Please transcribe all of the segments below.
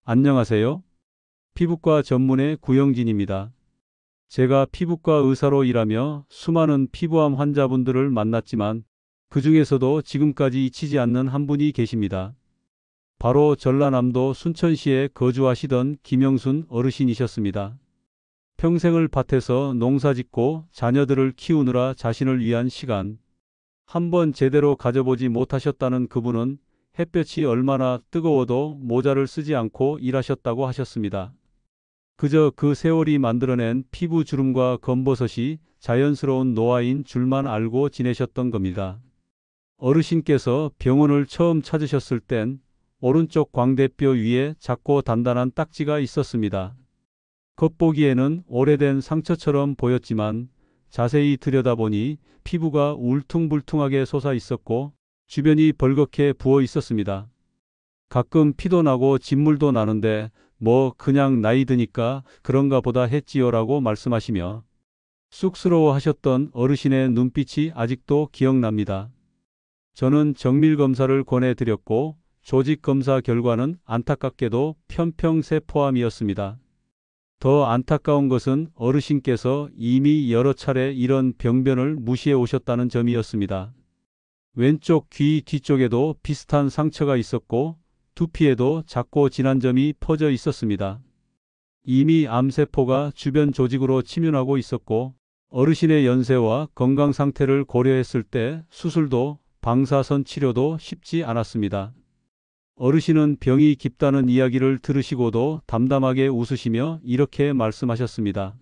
안녕하세요. 피부과 전문의 구영진입니다. 제가 피부과 의사로 일하며 수많은 피부암 환자분들을 만났지만 그 중에서도 지금까지 잊히지 않는 한 분이 계십니다. 바로 전라남도 순천시에 거주하시던 김영순 어르신이셨습니다. 평생을 밭에서 농사짓고 자녀들을 키우느라 자신을 위한 시간 한 번 제대로 가져보지 못하셨다는 그분은 햇볕이 얼마나 뜨거워도 모자를 쓰지 않고 일하셨다고 하셨습니다. 그저 그 세월이 만들어낸 피부 주름과 검버섯이 자연스러운 노화인 줄만 알고 지내셨던 겁니다. 어르신께서 병원을 처음 찾으셨을 땐 오른쪽 광대뼈 위에 작고 단단한 딱지가 있었습니다. 겉보기에는 오래된 상처처럼 보였지만 자세히 들여다보니 피부가 울퉁불퉁하게 솟아 있었고 주변이 벌겋게 부어 있었습니다. 가끔 피도 나고 진물도 나는데 뭐 그냥 나이 드니까 그런가 보다 했지요라고 말씀하시며 쑥스러워 하셨던 어르신의 눈빛이 아직도 기억납니다. 저는 정밀검사를 권해드렸고 조직검사 결과는 안타깝게도 편평세포암이었습니다. 더 안타까운 것은 어르신께서 이미 여러 차례 이런 병변을 무시해 오셨다는 점이었습니다. 왼쪽 귀 뒤쪽에도 비슷한 상처가 있었고 두피에도 작고 진한 점이 퍼져 있었습니다. 이미 암세포가 주변 조직으로 침윤하고 있었고 어르신의 연세와 건강 상태를 고려했을 때 수술도 방사선 치료도 쉽지 않았습니다. 어르신은 병이 깊다는 이야기를 들으시고도 담담하게 웃으시며 이렇게 말씀하셨습니다.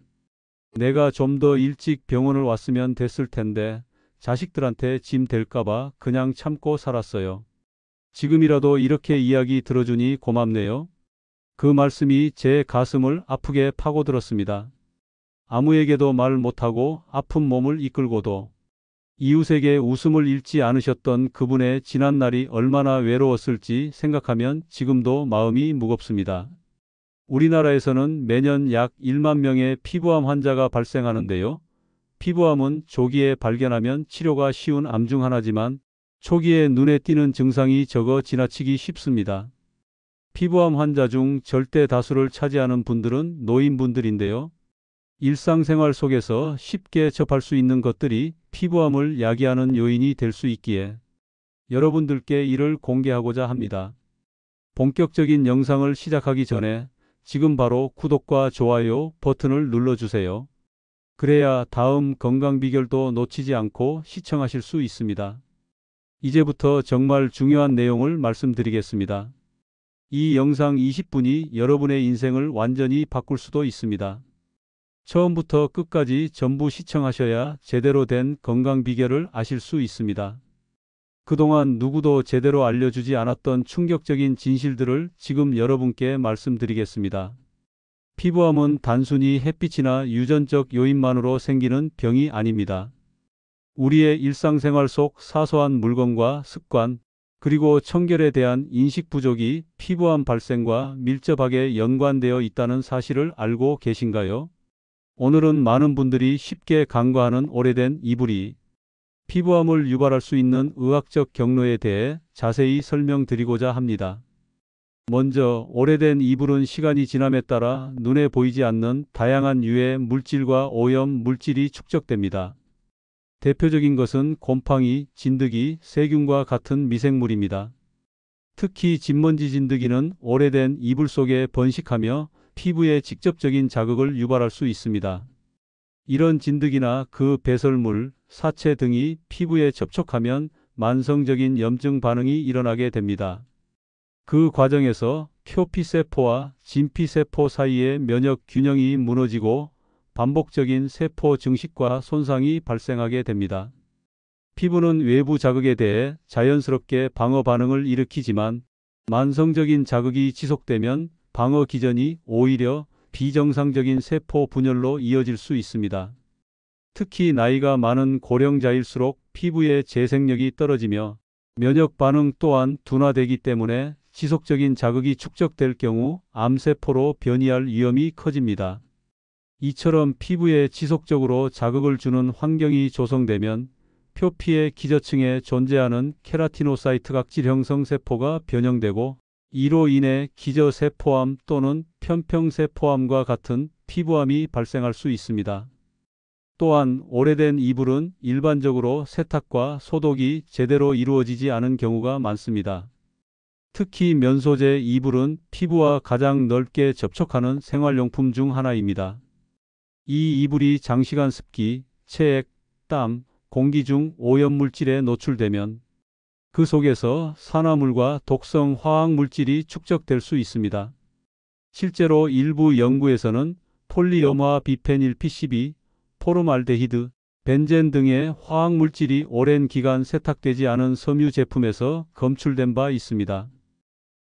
내가 좀 더 일찍 병원을 왔으면 됐을 텐데 자식들한테 짐 될까봐 그냥 참고 살았어요. 지금이라도 이렇게 이야기 들어주니 고맙네요. 그 말씀이 제 가슴을 아프게 파고들었습니다. 아무에게도 말 못하고 아픈 몸을 이끌고도 이웃에게 웃음을 잃지 않으셨던 그분의 지난 날이 얼마나 외로웠을지 생각하면 지금도 마음이 무겁습니다. 우리나라에서는 매년 약 1만 명의 피부암 환자가 발생하는데요. 피부암은 조기에 발견하면 치료가 쉬운 암 중 하나지만 초기에 눈에 띄는 증상이 적어 지나치기 쉽습니다. 피부암 환자 중 절대 다수를 차지하는 분들은 노인분들인데요. 일상생활 속에서 쉽게 접할 수 있는 것들이 피부암을 야기하는 요인이 될 수 있기에 여러분들께 이를 공개하고자 합니다. 본격적인 영상을 시작하기 전에 지금 바로 구독과 좋아요 버튼을 눌러주세요. 그래야 다음 건강 비결도 놓치지 않고 시청하실 수 있습니다. 이제부터 정말 중요한 내용을 말씀드리겠습니다. 이 영상 20분이 여러분의 인생을 완전히 바꿀 수도 있습니다. 처음부터 끝까지 전부 시청하셔야 제대로 된 건강 비결을 아실 수 있습니다. 그동안 누구도 제대로 알려주지 않았던 충격적인 진실들을 지금 여러분께 말씀드리겠습니다. 피부암은 단순히 햇빛이나 유전적 요인만으로 생기는 병이 아닙니다. 우리의 일상생활 속 사소한 물건과 습관, 그리고 청결에 대한 인식 부족이 피부암 발생과 밀접하게 연관되어 있다는 사실을 알고 계신가요? 오늘은 많은 분들이 쉽게 간과하는 오래된 이불이 피부암을 유발할 수 있는 의학적 경로에 대해 자세히 설명드리고자 합니다. 먼저 오래된 이불은 시간이 지남에 따라 눈에 보이지 않는 다양한 유해 물질과 오염 물질이 축적됩니다. 대표적인 것은 곰팡이, 진드기, 세균과 같은 미생물입니다. 특히 진먼지 진드기는 오래된 이불 속에 번식하며 피부에 직접적인 자극을 유발할 수 있습니다. 이런 진드기나 그 배설물, 사체 등이 피부에 접촉하면 만성적인 염증 반응이 일어나게 됩니다. 그 과정에서 표피세포와 진피세포 사이의 면역 균형이 무너지고 반복적인 세포 증식과 손상이 발생하게 됩니다. 피부는 외부 자극에 대해 자연스럽게 방어 반응을 일으키지만 만성적인 자극이 지속되면 방어 기전이 오히려 비정상적인 세포 분열로 이어질 수 있습니다. 특히 나이가 많은 고령자일수록 피부의 재생력이 떨어지며 면역 반응 또한 둔화되기 때문에 지속적인 자극이 축적될 경우 암세포로 변이할 위험이 커집니다. 이처럼 피부에 지속적으로 자극을 주는 환경이 조성되면 표피의 기저층에 존재하는 케라티노사이트 각질 형성 세포가 변형되고 이로 인해 기저세포암 또는 편평세포암과 같은 피부암이 발생할 수 있습니다. 또한 오래된 이불은 일반적으로 세탁과 소독이 제대로 이루어지지 않은 경우가 많습니다. 특히 면소재 이불은 피부와 가장 넓게 접촉하는 생활용품 중 하나입니다. 이 이불이 장시간 습기, 체액, 땀, 공기 중 오염물질에 노출되면 그 속에서 산화물과 독성 화학물질이 축적될 수 있습니다. 실제로 일부 연구에서는 폴리염화 비페닐 PCB, 포름알데히드, 벤젠 등의 화학물질이 오랜 기간 세탁되지 않은 섬유 제품에서 검출된 바 있습니다.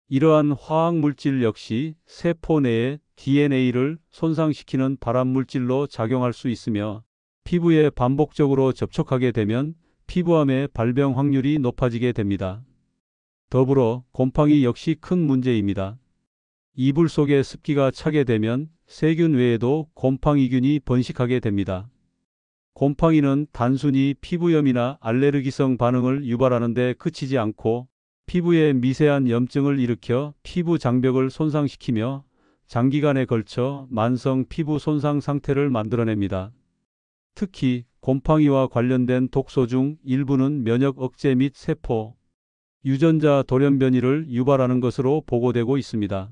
이러한 화학물질 역시 세포 내의 DNA를 손상시키는 발암물질로 작용할 수 있으며 피부에 반복적으로 접촉하게 되면 피부암의 발병 확률이 높아지게 됩니다. 더불어 곰팡이 역시 큰 문제입니다. 이불 속에 습기가 차게 되면 세균 외에도 곰팡이균이 번식하게 됩니다. 곰팡이는 단순히 피부염이나 알레르기성 반응을 유발하는 데 그치지 않고 피부에 미세한 염증을 일으켜 피부 장벽을 손상시키며 장기간에 걸쳐 만성 피부 손상 상태를 만들어냅니다. 특히 곰팡이와 관련된 독소 중 일부는 면역 억제 및 세포, 유전자 돌연변이를 유발하는 것으로 보고되고 있습니다.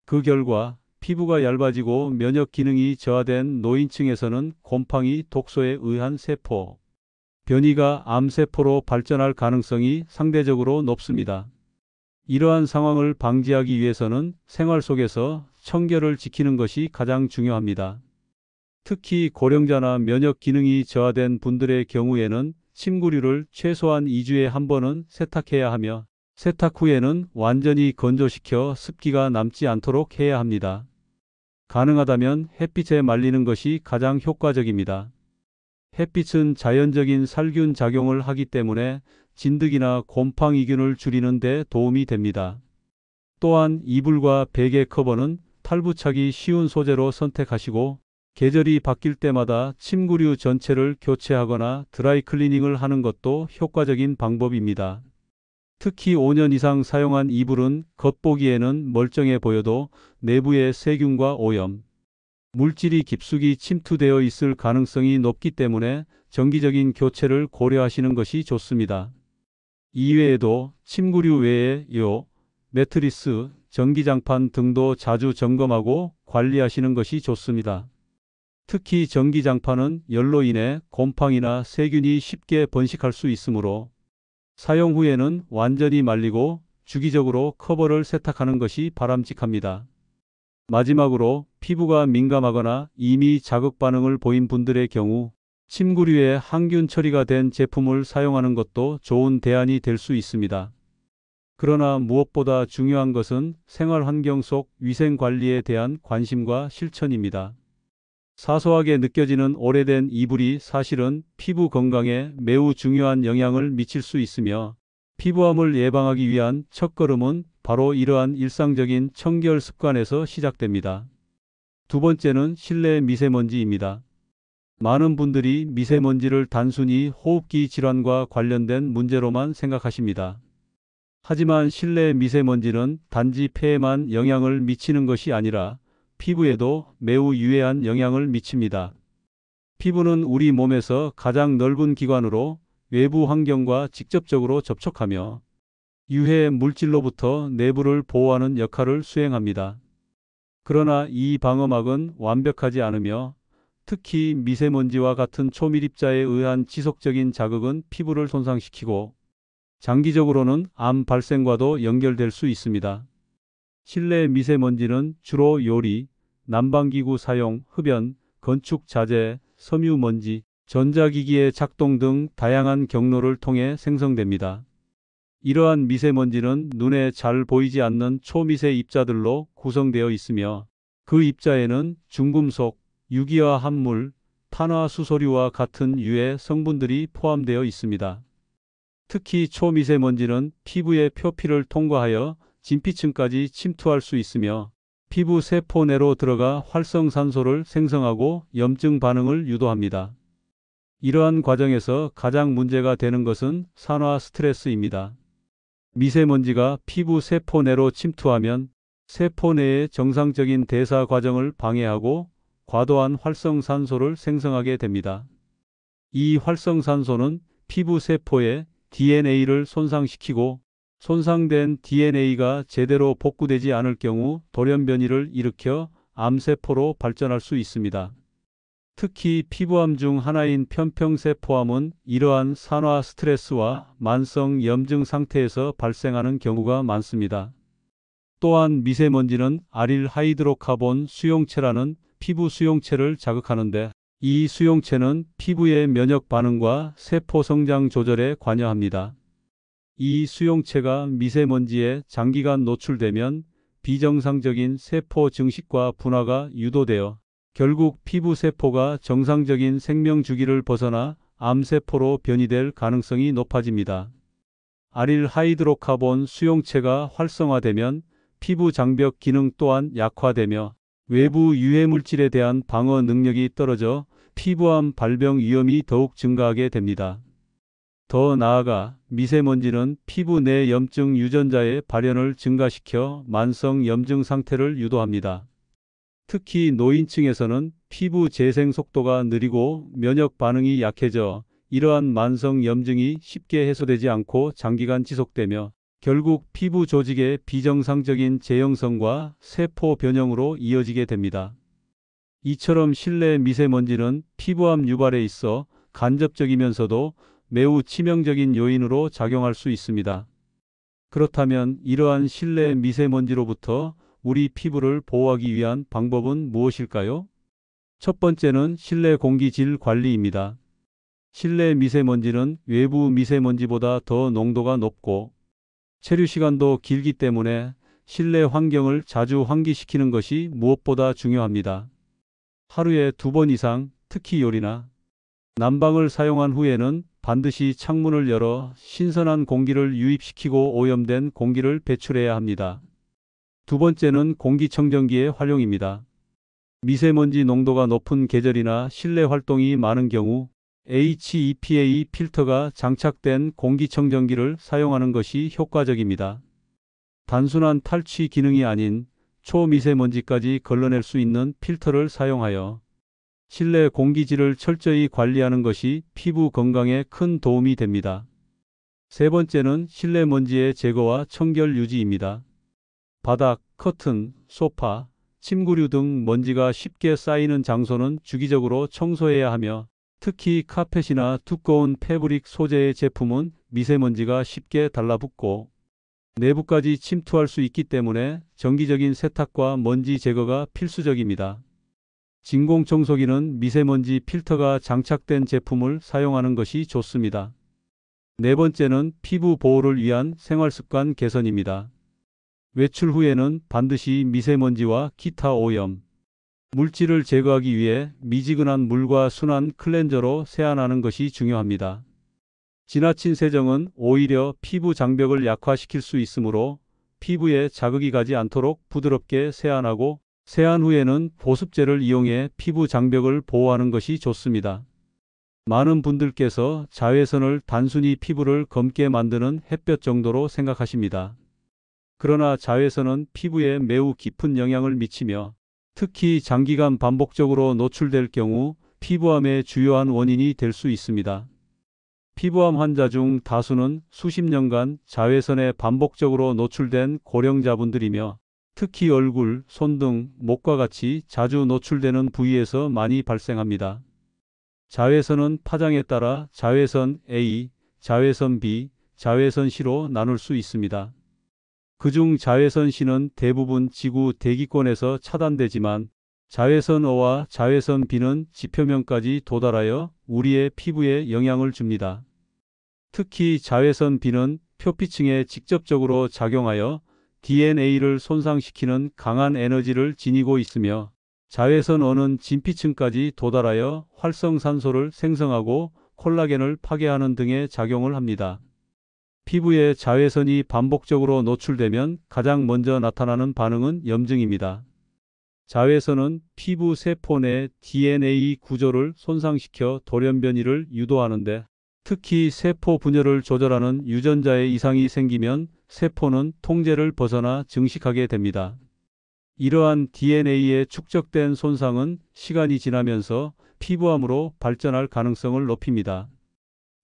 그 결과 피부가 얇아지고 면역 기능이 저하된 노인층에서는 곰팡이 독소에 의한 세포 변이가 암세포로 발전할 가능성이 상대적으로 높습니다. 이러한 상황을 방지하기 위해서는 생활 속에서 청결을 지키는 것이 가장 중요합니다. 특히 고령자나 면역 기능이 저하된 분들의 경우에는 침구류를 최소한 2주에 한 번은 세탁해야 하며 세탁 후에는 완전히 건조시켜 습기가 남지 않도록 해야 합니다. 가능하다면 햇빛에 말리는 것이 가장 효과적입니다. 햇빛은 자연적인 살균 작용을 하기 때문에 진드기나 곰팡이균을 줄이는 데 도움이 됩니다. 또한 이불과 베개 커버는 탈부착이 쉬운 소재로 선택하시고 계절이 바뀔 때마다 침구류 전체를 교체하거나 드라이 클리닝을 하는 것도 효과적인 방법입니다. 특히 5년 이상 사용한 이불은 겉보기에는 멀쩡해 보여도 내부에 세균과 오염, 물질이 깊숙이 침투되어 있을 가능성이 높기 때문에 정기적인 교체를 고려하시는 것이 좋습니다. 이외에도 침구류 외에 매트리스, 전기장판 등도 자주 점검하고 관리하시는 것이 좋습니다. 특히 전기장판은 열로 인해 곰팡이나 세균이 쉽게 번식할 수 있으므로 사용 후에는 완전히 말리고 주기적으로 커버를 세탁하는 것이 바람직합니다. 마지막으로 피부가 민감하거나 이미 자극 반응을 보인 분들의 경우 침구류에 항균 처리가 된 제품을 사용하는 것도 좋은 대안이 될 수 있습니다. 그러나 무엇보다 중요한 것은 생활 환경 속 위생 관리에 대한 관심과 실천입니다. 사소하게 느껴지는 오래된 이불이 사실은 피부 건강에 매우 중요한 영향을 미칠 수 있으며 피부암을 예방하기 위한 첫걸음은 바로 이러한 일상적인 청결 습관에서 시작됩니다. 두 번째는 실내 미세먼지입니다. 많은 분들이 미세먼지를 단순히 호흡기 질환과 관련된 문제로만 생각하십니다. 하지만 실내 미세먼지는 단지 폐에만 영향을 미치는 것이 아니라 피부에도 매우 유해한 영향을 미칩니다. 피부는 우리 몸에서 가장 넓은 기관으로 외부 환경과 직접적으로 접촉하며 유해 물질로부터 내부를 보호하는 역할을 수행합니다. 그러나 이 방어막은 완벽하지 않으며 특히 미세먼지와 같은 초밀입자에 의한 지속적인 자극은 피부를 손상시키고 장기적으로는 암 발생과도 연결될 수 있습니다. 실내 미세먼지는 주로 요리, 난방기구 사용, 흡연, 건축 자재, 섬유먼지, 전자기기의 작동 등 다양한 경로를 통해 생성됩니다. 이러한 미세먼지는 눈에 잘 보이지 않는 초미세 입자들로 구성되어 있으며 그 입자에는 중금속, 유기화 합물, 탄화수소류와 같은 유해 성분들이 포함되어 있습니다. 특히 초미세먼지는 피부의 표피를 통과하여 진피층까지 침투할 수 있으며 피부 세포 내로 들어가 활성산소를 생성하고 염증 반응을 유도합니다. 이러한 과정에서 가장 문제가 되는 것은 산화 스트레스입니다. 미세먼지가 피부 세포 내로 침투하면 세포 내의 정상적인 대사 과정을 방해하고 과도한 활성산소를 생성하게 됩니다. 이 활성산소는 피부 세포의 DNA를 손상시키고 손상된 DNA가 제대로 복구되지 않을 경우 돌연변이를 일으켜 암세포로 발전할 수 있습니다. 특히 피부암 중 하나인 편평세포암은 이러한 산화 스트레스와 만성 염증 상태에서 발생하는 경우가 많습니다. 또한 미세먼지는 아릴 하이드로카본 수용체라는 피부 수용체를 자극하는데 이 수용체는 피부의 면역 반응과 세포 성장 조절에 관여합니다. 이 수용체가 미세먼지에 장기간 노출되면 비정상적인 세포 증식과 분화가 유도되어 결국 피부 세포가 정상적인 생명 주기를 벗어나 암세포로 변이될 가능성이 높아집니다. 아릴 하이드로카본 수용체가 활성화되면 피부 장벽 기능 또한 약화되며 외부 유해 물질에 대한 방어 능력이 떨어져 피부암 발병 위험이 더욱 증가하게 됩니다. 더 나아가 미세먼지는 피부 내 염증 유전자의 발현을 증가시켜 만성 염증 상태를 유도합니다. 특히 노인층에서는 피부 재생 속도가 느리고 면역 반응이 약해져 이러한 만성 염증이 쉽게 해소되지 않고 장기간 지속되며 결국 피부 조직의 비정상적인 재형성과 세포 변형으로 이어지게 됩니다. 이처럼 실내 미세먼지는 피부암 유발에 있어 간접적이면서도 매우 치명적인 요인으로 작용할 수 있습니다. 그렇다면 이러한 실내 미세먼지로부터 우리 피부를 보호하기 위한 방법은 무엇일까요? 첫 번째는 실내 공기질 관리입니다. 실내 미세먼지는 외부 미세먼지보다 더 농도가 높고 체류 시간도 길기 때문에 실내 환경을 자주 환기시키는 것이 무엇보다 중요합니다. 하루에 2번 이상, 특히 요리나 난방을 사용한 후에는 반드시 창문을 열어 신선한 공기를 유입시키고 오염된 공기를 배출해야 합니다. 두 번째는 공기청정기의 활용입니다. 미세먼지 농도가 높은 계절이나 실내 활동이 많은 경우 HEPA 필터가 장착된 공기청정기를 사용하는 것이 효과적입니다. 단순한 탈취 기능이 아닌 초미세먼지까지 걸러낼 수 있는 필터를 사용하여 실내 공기질을 철저히 관리하는 것이 피부 건강에 큰 도움이 됩니다. 세 번째는 실내 먼지의 제거와 청결 유지입니다. 바닥, 커튼, 소파, 침구류 등 먼지가 쉽게 쌓이는 장소는 주기적으로 청소해야 하며 특히 카펫이나 두꺼운 패브릭 소재의 제품은 미세먼지가 쉽게 달라붙고 내부까지 침투할 수 있기 때문에 정기적인 세탁과 먼지 제거가 필수적입니다. 진공청소기는 미세먼지 필터가 장착된 제품을 사용하는 것이 좋습니다. 네 번째는 피부 보호를 위한 생활습관 개선입니다. 외출 후에는 반드시 미세먼지와 기타 오염, 물질을 제거하기 위해 미지근한 물과 순한 클렌저로 세안하는 것이 중요합니다. 지나친 세정은 오히려 피부 장벽을 약화시킬 수 있으므로 피부에 자극이 가지 않도록 부드럽게 세안하고 세안 후에는 보습제를 이용해 피부 장벽을 보호하는 것이 좋습니다. 많은 분들께서 자외선을 단순히 피부를 검게 만드는 햇볕 정도로 생각하십니다. 그러나 자외선은 피부에 매우 깊은 영향을 미치며 특히 장기간 반복적으로 노출될 경우 피부암의 주요한 원인이 될 수 있습니다. 피부암 환자 중 다수는 수십 년간 자외선에 반복적으로 노출된 고령자분들이며 특히 얼굴, 손 등 목과 같이 자주 노출되는 부위에서 많이 발생합니다. 자외선은 파장에 따라 자외선 A, 자외선 B, 자외선 C로 나눌 수 있습니다. 그중 자외선 C는 대부분 지구 대기권에서 차단되지만 자외선 O와 자외선 B는 지표면까지 도달하여 우리의 피부에 영향을 줍니다. 특히 자외선 B는 표피층에 직접적으로 작용하여 DNA를 손상시키는 강한 에너지를 지니고 있으며 자외선 O는 진피층까지 도달하여 활성산소를 생성하고 콜라겐을 파괴하는 등의 작용을 합니다. 피부에 자외선이 반복적으로 노출되면 가장 먼저 나타나는 반응은 염증입니다. 자외선은 피부 세포 내 DNA 구조를 손상시켜 돌연변이를 유도하는데 특히 세포 분열을 조절하는 유전자의 이상이 생기면 세포는 통제를 벗어나 증식하게 됩니다. 이러한 DNA에 축적된 손상은 시간이 지나면서 피부암으로 발전할 가능성을 높입니다.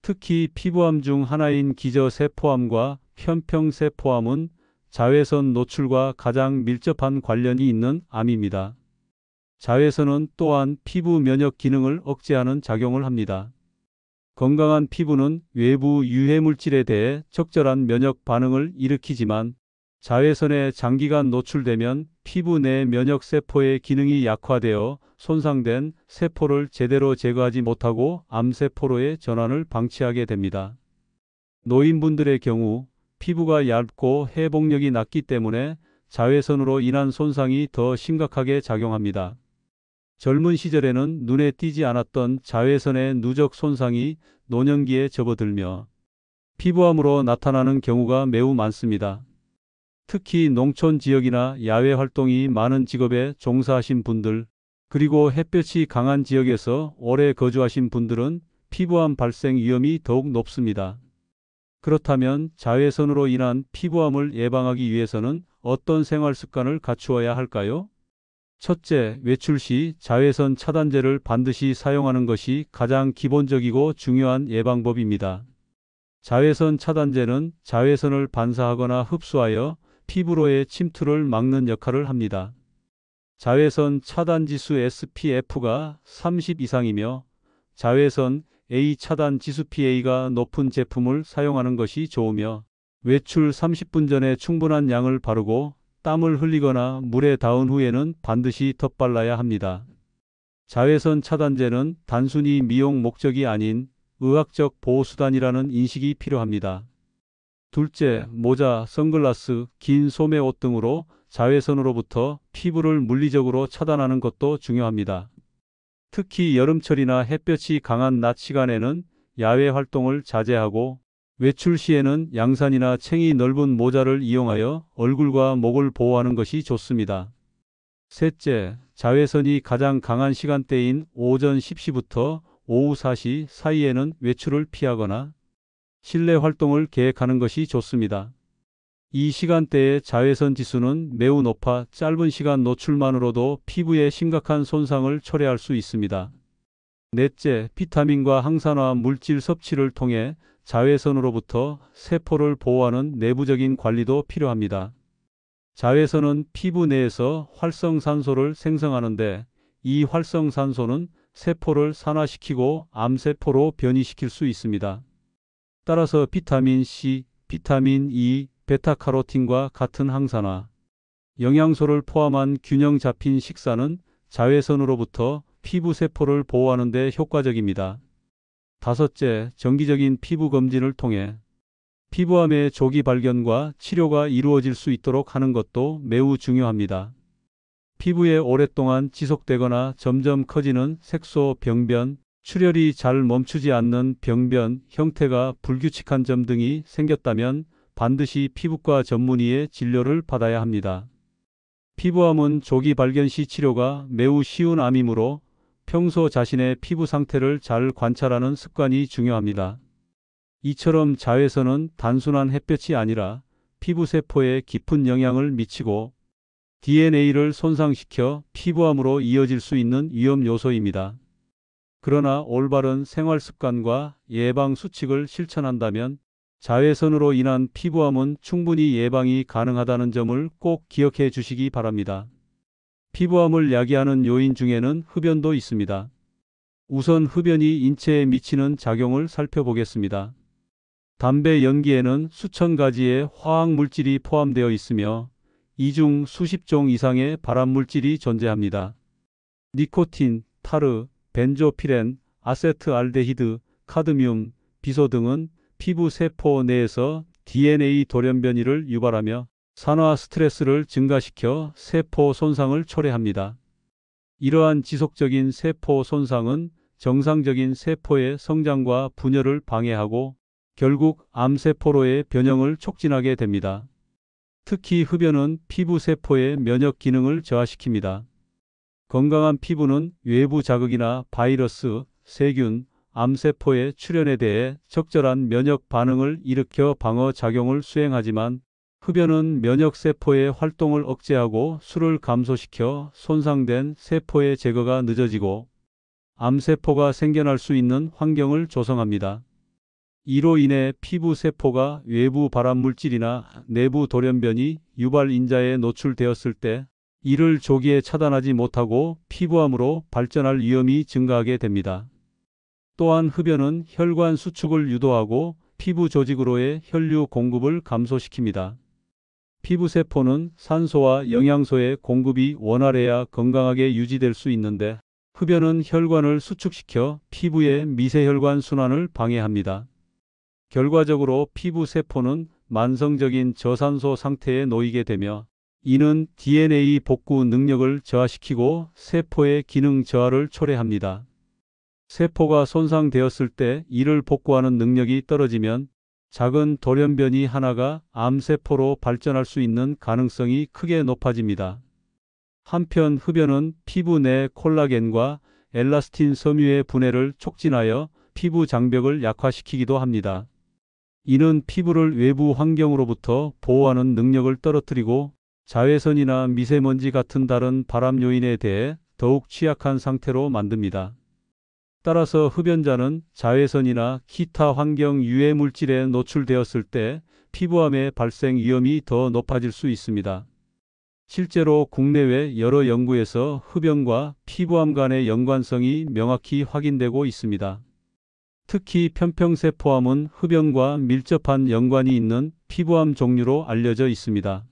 특히 피부암 중 하나인 기저세포암과 편평세포암은 자외선 노출과 가장 밀접한 관련이 있는 암입니다. 자외선은 또한 피부 면역 기능을 억제하는 작용을 합니다. 건강한 피부는 외부 유해물질에 대해 적절한 면역 반응을 일으키지만 자외선에 장기간 노출되면 피부 내 면역세포의 기능이 약화되어 손상된 세포를 제대로 제거하지 못하고 암세포로의 전환을 방치하게 됩니다. 노인분들의 경우 피부가 얇고 회복력이 낮기 때문에 자외선으로 인한 손상이 더 심각하게 작용합니다. 젊은 시절에는 눈에 띄지 않았던 자외선의 누적 손상이 노년기에 접어들며 피부암으로 나타나는 경우가 매우 많습니다. 특히 농촌 지역이나 야외 활동이 많은 직업에 종사하신 분들, 그리고 햇볕이 강한 지역에서 오래 거주하신 분들은 피부암 발생 위험이 더욱 높습니다. 그렇다면 자외선으로 인한 피부암을 예방하기 위해서는 어떤 생활 습관을 갖추어야 할까요? 첫째, 외출 시 자외선 차단제를 반드시 사용하는 것이 가장 기본적이고 중요한 예방법입니다. 자외선 차단제는 자외선을 반사하거나 흡수하여 피부로의 침투를 막는 역할을 합니다. 자외선 차단 지수 SPF가 30 이상이며 자외선 A 차단 지수 PA가 높은 제품을 사용하는 것이 좋으며, 외출 30분 전에 충분한 양을 바르고 땀을 흘리거나 물에 닿은 후에는 반드시 덧발라야 합니다. 자외선 차단제는 단순히 미용 목적이 아닌 의학적 보호수단이라는 인식이 필요합니다. 둘째, 모자, 선글라스, 긴 소매옷 등으로 자외선으로부터 피부를 물리적으로 차단하는 것도 중요합니다. 특히 여름철이나 햇볕이 강한 낮 시간에는 야외 활동을 자제하고 외출 시에는 양산이나 챙이 넓은 모자를 이용하여 얼굴과 목을 보호하는 것이 좋습니다. 셋째, 자외선이 가장 강한 시간대인 오전 10시부터 오후 4시 사이에는 외출을 피하거나 실내 활동을 계획하는 것이 좋습니다. 이 시간대의 자외선 지수는 매우 높아 짧은 시간 노출만으로도 피부에 심각한 손상을 초래할 수 있습니다. 넷째, 비타민과 항산화 물질 섭취를 통해 자외선으로부터 세포를 보호하는 내부적인 관리도 필요합니다. 자외선은 피부 내에서 활성산소를 생성하는데, 이 활성산소는 세포를 산화시키고 암세포로 변이시킬 수 있습니다. 따라서 비타민 C, 비타민 E, 베타카로틴과 같은 항산화, 영양소를 포함한 균형 잡힌 식사는 자외선으로부터 피부 세포를 보호하는 데 효과적입니다. 다섯째, 정기적인 피부 검진을 통해 피부암의 조기 발견과 치료가 이루어질 수 있도록 하는 것도 매우 중요합니다. 피부에 오랫동안 지속되거나 점점 커지는 색소, 병변, 출혈이 잘 멈추지 않는 병변, 형태가 불규칙한 점 등이 생겼다면 반드시 피부과 전문의의 진료를 받아야 합니다. 피부암은 조기 발견 시 치료가 매우 쉬운 암이므로 평소 자신의 피부 상태를 잘 관찰하는 습관이 중요합니다. 이처럼 자외선은 단순한 햇볕이 아니라 피부 세포에 깊은 영향을 미치고 DNA를 손상시켜 피부암으로 이어질 수 있는 위험 요소입니다. 그러나 올바른 생활 습관과 예방 수칙을 실천한다면 자외선으로 인한 피부암은 충분히 예방이 가능하다는 점을 꼭 기억해 주시기 바랍니다. 피부암을 야기하는 요인 중에는 흡연도 있습니다. 우선 흡연이 인체에 미치는 작용을 살펴보겠습니다. 담배 연기에는 수천 가지의 화학물질이 포함되어 있으며 이 중 수십 종 이상의 발암물질이 존재합니다. 니코틴, 타르, 벤조피렌, 아세트알데히드, 카드뮴, 비소 등은 피부 세포 내에서 DNA 돌연변이를 유발하며 산화 스트레스를 증가시켜 세포 손상을 초래합니다. 이러한 지속적인 세포 손상은 정상적인 세포의 성장과 분열을 방해하고 결국 암세포로의 변형을 촉진하게 됩니다. 특히 흡연은 피부 세포의 면역 기능을 저하시킵니다. 건강한 피부는 외부 자극이나 바이러스, 세균, 암세포의 출현에 대해 적절한 면역 반응을 일으켜 방어 작용을 수행하지만 흡연은 면역세포의 활동을 억제하고 수를 감소시켜 손상된 세포의 제거가 늦어지고 암세포가 생겨날 수 있는 환경을 조성합니다. 이로 인해 피부 세포가 외부 발암물질이나 내부 돌연변이 유발인자에 노출되었을 때 이를 조기에 차단하지 못하고 피부암으로 발전할 위험이 증가하게 됩니다. 또한 흡연은 혈관 수축을 유도하고 피부 조직으로의 혈류 공급을 감소시킵니다. 피부세포는 산소와 영양소의 공급이 원활해야 건강하게 유지될 수 있는데 흡연은 혈관을 수축시켜 피부의 미세혈관 순환을 방해합니다. 결과적으로 피부세포는 만성적인 저산소 상태에 놓이게 되며 이는 DNA 복구 능력을 저하시키고 세포의 기능 저하를 초래합니다. 세포가 손상되었을 때 이를 복구하는 능력이 떨어지면 작은 돌연변이 하나가 암세포로 발전할 수 있는 가능성이 크게 높아집니다. 한편 흡연은 피부 내 콜라겐과 엘라스틴 섬유의 분해를 촉진하여 피부 장벽을 약화시키기도 합니다. 이는 피부를 외부 환경으로부터 보호하는 능력을 떨어뜨리고 자외선이나 미세먼지 같은 다른 발암 요인에 대해 더욱 취약한 상태로 만듭니다. 따라서 흡연자는 자외선이나 기타 환경 유해 물질에 노출되었을 때 피부암의 발생 위험이 더 높아질 수 있습니다. 실제로 국내외 여러 연구에서 흡연과 피부암 간의 연관성이 명확히 확인되고 있습니다. 특히 편평세포암은 흡연과 밀접한 연관이 있는 피부암 종류로 알려져 있습니다.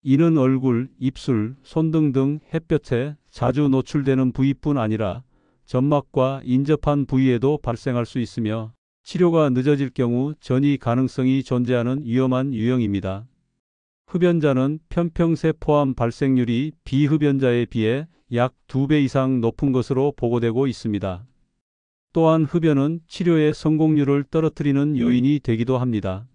이는 얼굴, 입술, 손등 등 햇볕에 자주 노출되는 부위뿐 아니라 점막과 인접한 부위에도 발생할 수 있으며 치료가 늦어질 경우 전이 가능성이 존재하는 위험한 유형입니다. 흡연자는 편평세포암 발생률이 비흡연자에 비해 약 2배 이상 높은 것으로 보고되고 있습니다. 또한 흡연은 치료의 성공률을 떨어뜨리는 요인이 되기도 합니다.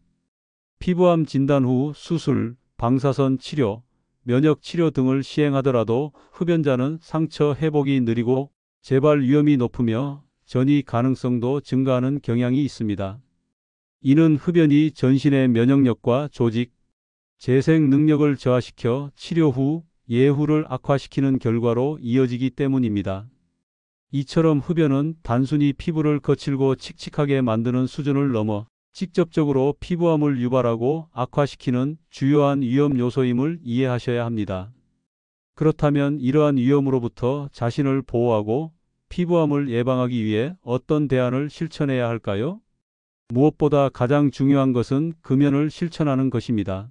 피부암 진단 후 수술, 방사선 치료, 면역 치료 등을 시행하더라도 흡연자는 상처 회복이 느리고 재발 위험이 높으며 전이 가능성도 증가하는 경향이 있습니다. 이는 흡연이 전신의 면역력과 조직, 재생 능력을 저하시켜 치료 후 예후를 악화시키는 결과로 이어지기 때문입니다. 이처럼 흡연은 단순히 피부를 거칠고 칙칙하게 만드는 수준을 넘어 직접적으로 피부암을 유발하고 악화시키는 주요한 위험 요소임을 이해하셔야 합니다. 그렇다면 이러한 위험으로부터 자신을 보호하고 피부암을 예방하기 위해 어떤 대안을 실천해야 할까요? 무엇보다 가장 중요한 것은 금연을 실천하는 것입니다.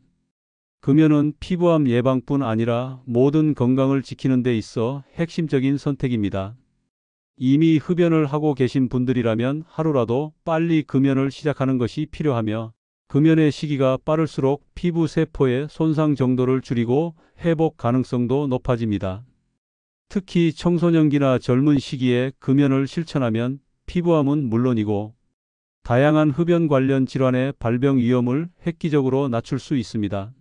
금연은 피부암 예방뿐 아니라 모든 건강을 지키는 데 있어 핵심적인 선택입니다. 이미 흡연을 하고 계신 분들이라면 하루라도 빨리 금연을 시작하는 것이 필요하며 금연의 시기가 빠를수록 피부 세포의 손상 정도를 줄이고 회복 가능성도 높아집니다. 특히 청소년기나 젊은 시기에 금연을 실천하면 피부암은 물론이고 다양한 흡연 관련 질환의 발병 위험을 획기적으로 낮출 수 있습니다.